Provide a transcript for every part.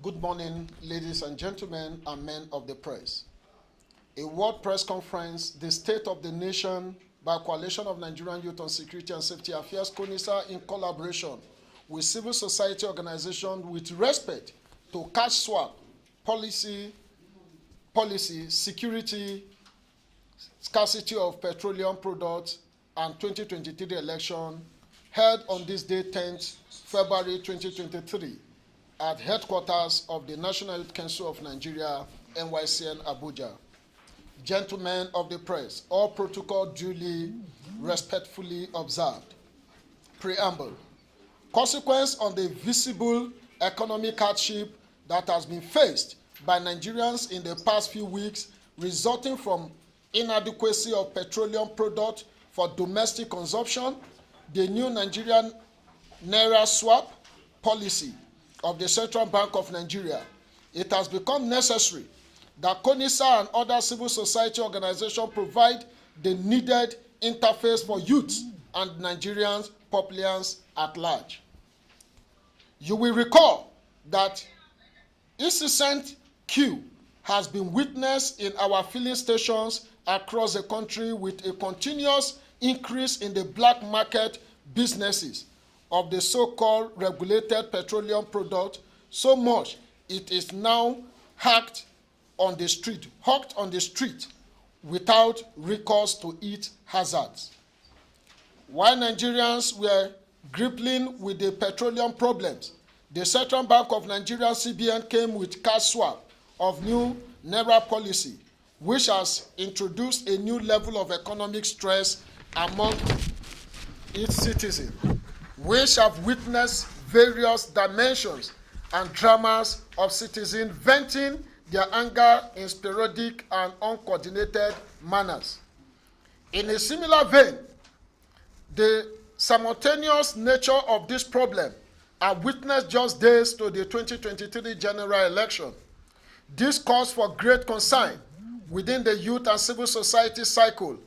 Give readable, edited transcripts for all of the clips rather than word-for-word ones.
Good morning, ladies and gentlemen and men of the press. A World Press Conference, The State of the Nation, by Coalition of Nigerian Youth on Security and Safety Affairs, CONYSSA, in collaboration with civil society organizations with respect to cash swap, policy, security, scarcity of petroleum products, and 2023 election, held on this day, 10th February 2023, at headquarters of the National Youth Council of Nigeria, NYCN, Abuja. Gentlemen of the press, all protocol duly, respectfully observed. Preamble. Consequence on the visible economic hardship that has been faced by Nigerians in the past few weeks, resulting from inadequacy of petroleum products for domestic consumption, the new Nigerian Naira swap policy of the Central Bank of Nigeria, it has become necessary that CONYSSA and other civil society organizations provide the needed interface for youths and Nigerians, populace at large. You will recall that incessant queue has been witnessed in our filling stations across the country, with a continuous increase in the black market businesses of the so-called regulated petroleum product, so much it is now hawked on the street without recourse to its hazards. While Nigerians were grappling with the petroleum problems, the Central Bank of Nigeria, CBN, came with cash swap of new Naira policy, which has introduced a new level of economic stress among its citizens, which have witnessed various dimensions and dramas of citizens venting their anger in sporadic and uncoordinated manners. In a similar vein, the simultaneous nature of this problem are witnessed just days to the 2023 general election. This calls for great concern within the youth and civil society cycle,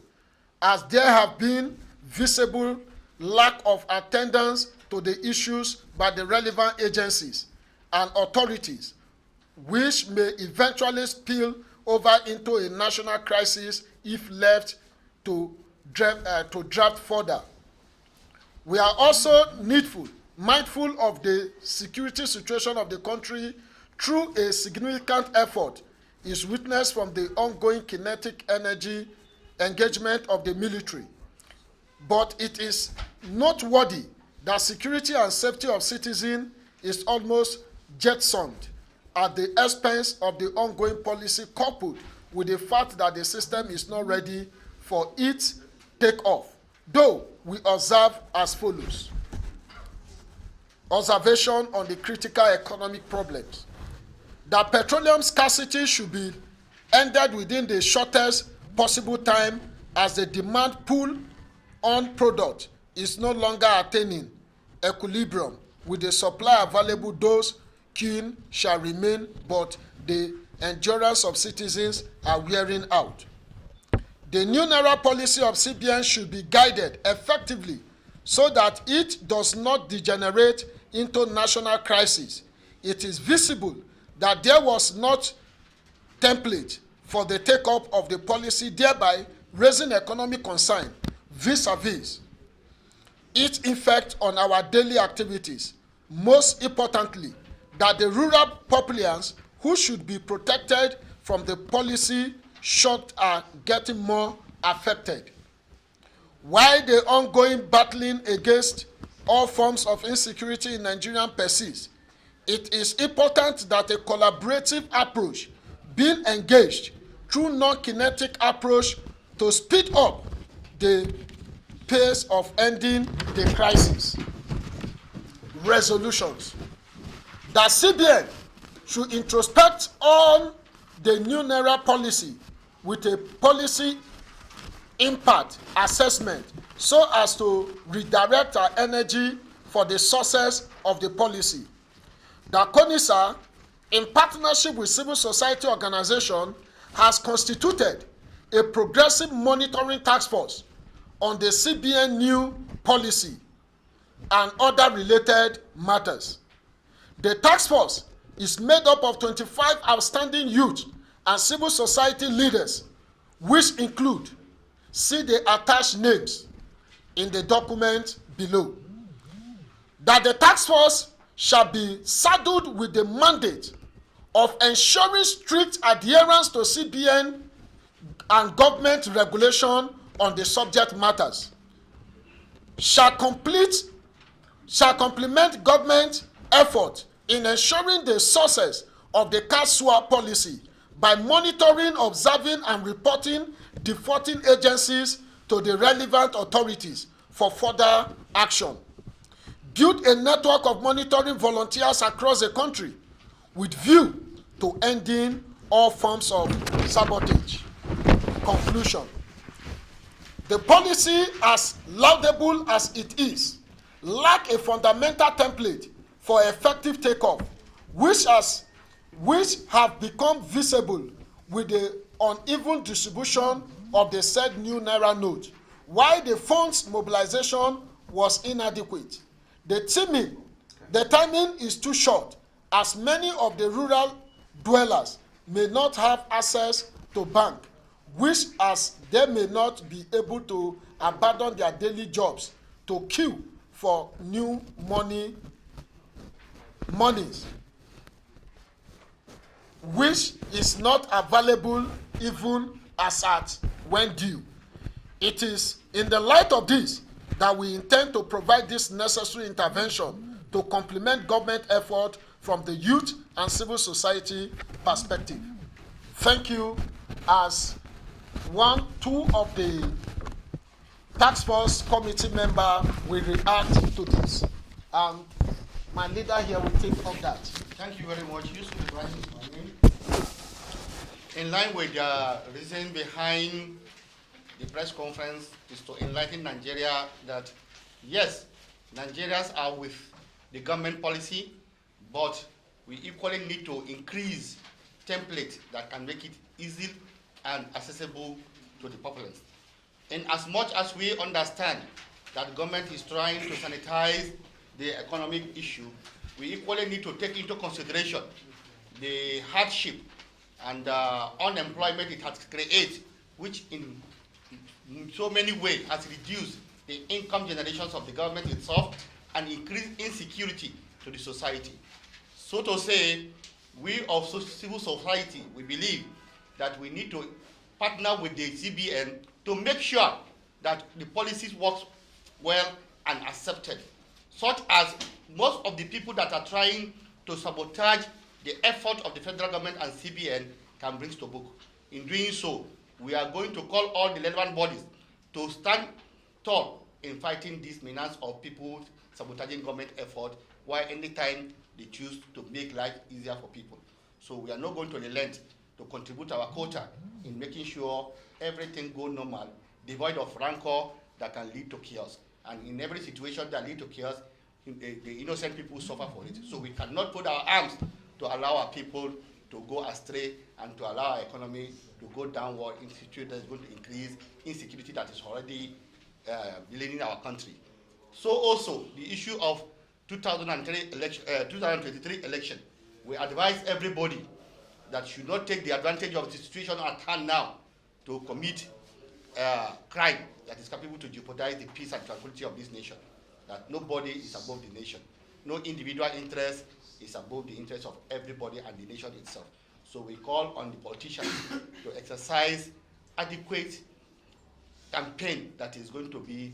as there have been visible lack of attendance to the issues by the relevant agencies and authorities, which may eventually spill over into a national crisis if left to draft further. We are also mindful of the security situation of the country through a significant effort is witnessed from the ongoing kinetic energy engagement of the military. But it is noteworthy that security and safety of citizens is almost jettisoned at the expense of the ongoing policy, coupled with the fact that the system is not ready for its takeoff. Though we observe as follows. Observation on the critical economic problems. That petroleum scarcity should be ended within the shortest possible time, as the demand pull on product is no longer attaining equilibrium with the supply available. Those queuing shall remain, but the endurance of citizens are wearing out. The new Naira policy of CBN should be guided effectively so that it does not degenerate into national crisis. It is visible that there was not template for the take-up of the policy, thereby raising economic concern vis-a-vis its effect on our daily activities. Most importantly, that the rural populace who should be protected from the policy shock are getting more affected. While the ongoing battling against all forms of insecurity in Nigeria persists, it is important that a collaborative approach being engaged through non-kinetic approach to speed up the pace of ending the crisis. Resolutions. That CBN should introspect on the new Naira policy with a policy impact assessment so as to redirect our energy for the success of the policy. That CONYSSA, in partnership with civil society organization, has constituted a progressive monitoring task force on the CBN new policy and other related matters. The task force is made up of 25 outstanding youth and civil society leaders, which include, see the attached names in the document below. That the task force shall be saddled with the mandate of ensuring strict adherence to CBN and government regulation on the subject matters, shall complement government effort in ensuring the success of the CONYSSA policy by monitoring, observing, and reporting defaulting agencies to the relevant authorities for further action. Build a network of monitoring volunteers across the country with view to ending all forms of sabotage. Conclusion. The policy, as laudable as it is, lack a fundamental template for effective takeoff, which have become visible with the uneven distribution of the said new Naira note, while the funds mobilization was inadequate. The timing is too short, as many of the rural dwellers may not have access to bank, which as they may not be able to abandon their daily jobs to queue for new monies, which is not available even as at when due. It is in the light of this that we intend to provide this necessary intervention to complement government effort from the youth and civil society perspective. Thank you. As two of the task force committee member will react to this. My leader here will take up that. Thank you very much. In line with the reason behind the press conference is to enlighten Nigeria that yes, Nigerians are with the government policy, but we equally need to increase templates that can make it easy and accessible to the populace. And as much as we understand that government is trying to sanitize the economic issue, we equally need to take into consideration the hardship and unemployment it has created, which in so many ways has reduced the income generations of the government itself and increased insecurity to the society. So to say, we of civil society, we believe that we need to partner with the CBN to make sure that the policies work well and accepted, such as most of the people that are trying to sabotage the effort of the federal government and CBN can bring to book. In doing so, we are going to call all the relevant bodies to stand tall in fighting this menace of people sabotaging government effort, while anytime they choose to make life easier for people. So we are not going to relent to contribute our quota in making sure everything goes normal, devoid of rancor that can lead to chaos. And in every situation that leads to chaos, the innocent people suffer for it. So we cannot put our arms to allow our people to go astray and to allow our economy to go downward in a situation that is going to increase insecurity that is already leading our country. So also, the issue of 2023 election, we advise everybody that should not take the advantage of the situation at hand now to commit crime that is capable to jeopardize the peace and tranquility of this nation. That nobody is above the nation. No individual interest is above the interest of everybody and the nation itself. So we call on the politicians to exercise adequate campaign that is going to be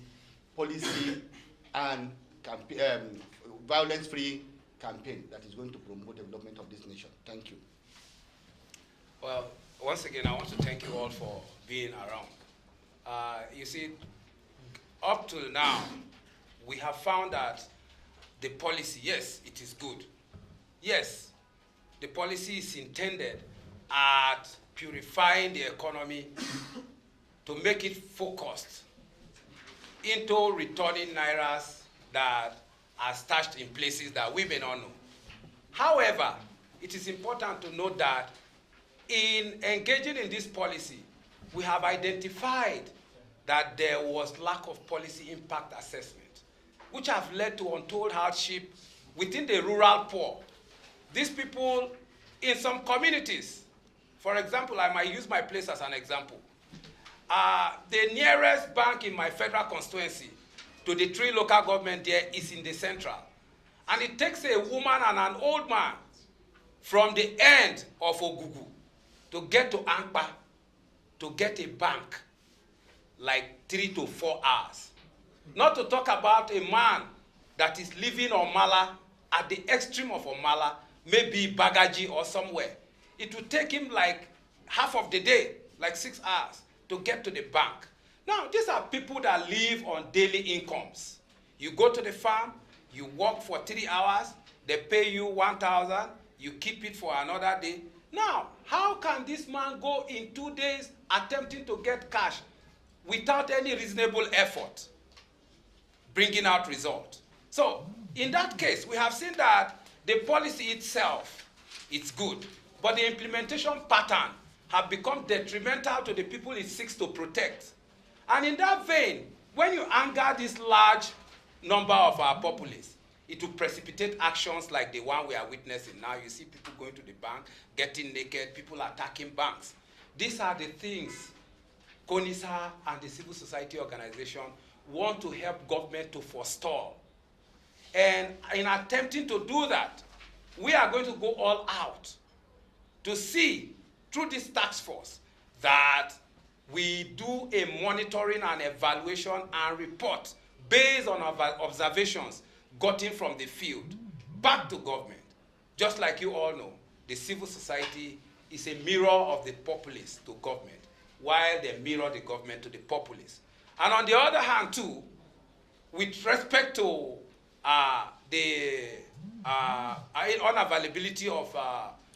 policy and violence-free campaign that is going to promote development of this nation. Thank you. Well, once again, I want to thank you all for being around. You see, up till now, we have found that the policy, yes, it is good. Yes, the policy is intended at purifying the economy to make it focused into returning nairas that are stashed in places that we may not know. However, it is important to note that in engaging in this policy, we have identified that there was lack of policy impact assessment, which have led to untold hardship within the rural poor, these people in some communities, for example, I might use my place as an example. The nearest bank in my federal constituency to the 3 local government there is in the central. And it takes a woman and an old man from the end of Ogugu to get to Ankpa to get a bank like 3 to 4 hours. Not to talk about a man that is living on Mala at the extreme of Omala, maybe Bagaji or somewhere. It will take him like half of the day, like 6 hours, to get to the bank. Now, these are people that live on daily incomes. You go to the farm, you work for 3 hours, they pay you 1,000, you keep it for another day. Now, how can this man go in 2 days attempting to get cash without any reasonable effort, bringing out result? So, in that case, we have seen that the policy itself is good, but the implementation pattern have become detrimental to the people it seeks to protect. And in that vein, when you anger this large number of our populace, it will precipitate actions like the one we are witnessing now. You see people going to the bank, getting naked, people attacking banks. These are the things CONYSSA and the civil society organization want to help government to forestall. And in attempting to do that, we are going to go all out to see through this task force that we do a monitoring and evaluation and report based on our observations gotten from the field back to government. Just like you all know, the civil society is a mirror of the populace to government, while they mirror the government to the populace. And on the other hand too, with respect to the unavailability of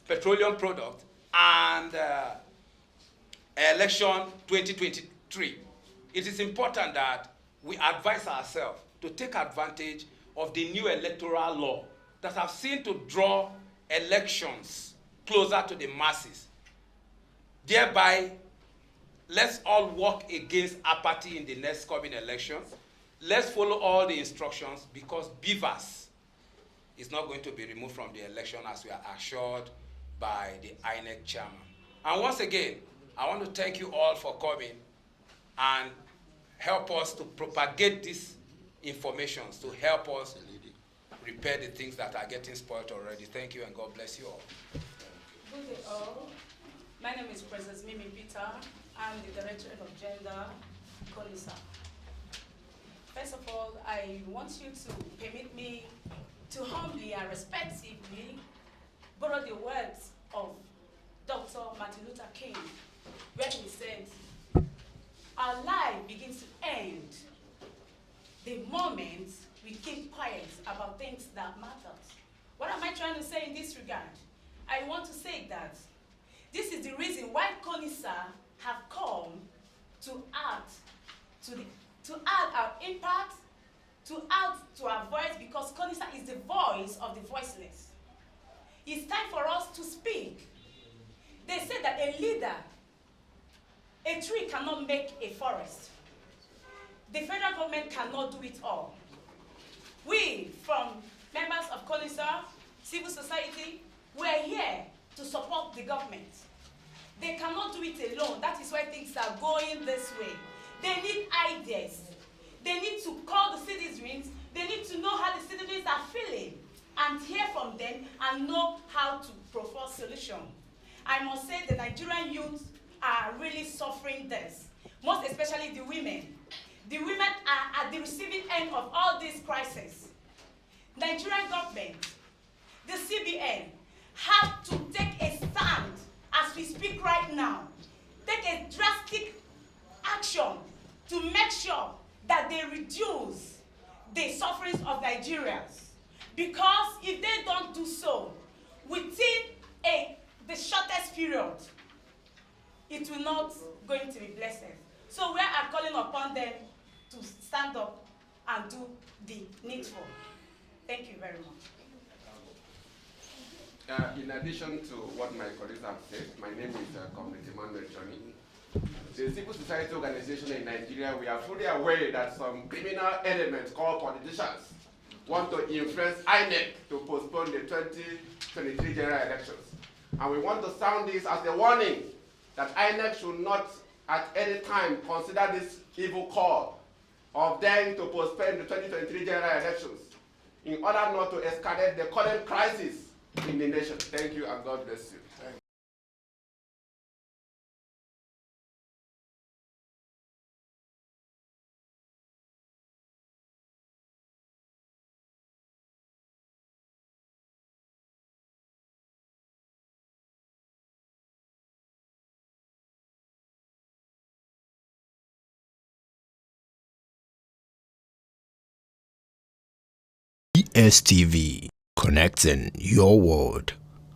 petroleum products and election 2023, it is important that we advise ourselves to take advantage of the new electoral law that have seen to draw elections closer to the masses. Thereby, let's all work against apathy in the next coming elections. Let's follow all the instructions, because beavers is not going to be removed from the election, as we are assured by the INEC chairman. And once again, I want to thank you all for coming and help us to propagate these informations, to help us repair the things that are getting spoiled already. Thank you, and God bless you all. Good day all. My name is Princess Mimi Peter. I'm the Director of Gender, CONYSSA. First of all, I want you to permit me to humbly and respectfully borrow the words of Dr. Martin Luther King, where he said, our life begins to end the moment we keep quiet about things that matter. What am I trying to say in this regard? I want to say that this is the reason why CONYSSA have come to add our impact, to add to our voice, because CONYSSA is the voice of the voiceless. It's time for us to speak. They say that a leader, a tree cannot make a forest. The federal government cannot do it all. We, from members of CONYSSA, civil society, we are here to support the government. They cannot do it alone. That is why things are going this way. They need ideas. They need to call the citizens. They need to know how the citizens are feeling and hear from them and know how to propose solutions. I must say the Nigerian youth are really suffering this, most especially the women. The women are at the receiving end of all these crises. Nigerian government, the CBN, have to take a stand as we speak right now. Take a drastic action to make sure that they reduce the sufferings of Nigerians. Because if they don't do so, within the shortest period, it will not going to be blessed. So we are calling upon them to stand up and do the needful. Thank you very much. In addition to what my colleagues have said, my name is Comrade Emmanuel Johnny. The civil society organization in Nigeria, we are fully aware that some criminal elements called politicians want to influence INEC to postpone the 2023 general elections. And we want to sound this as a warning that INEC should not at any time consider this evil call of them to postpone the 2023 general elections in order not to escalate the current crisis in the nation. Thank you and God bless you. ESTV, connecting your world.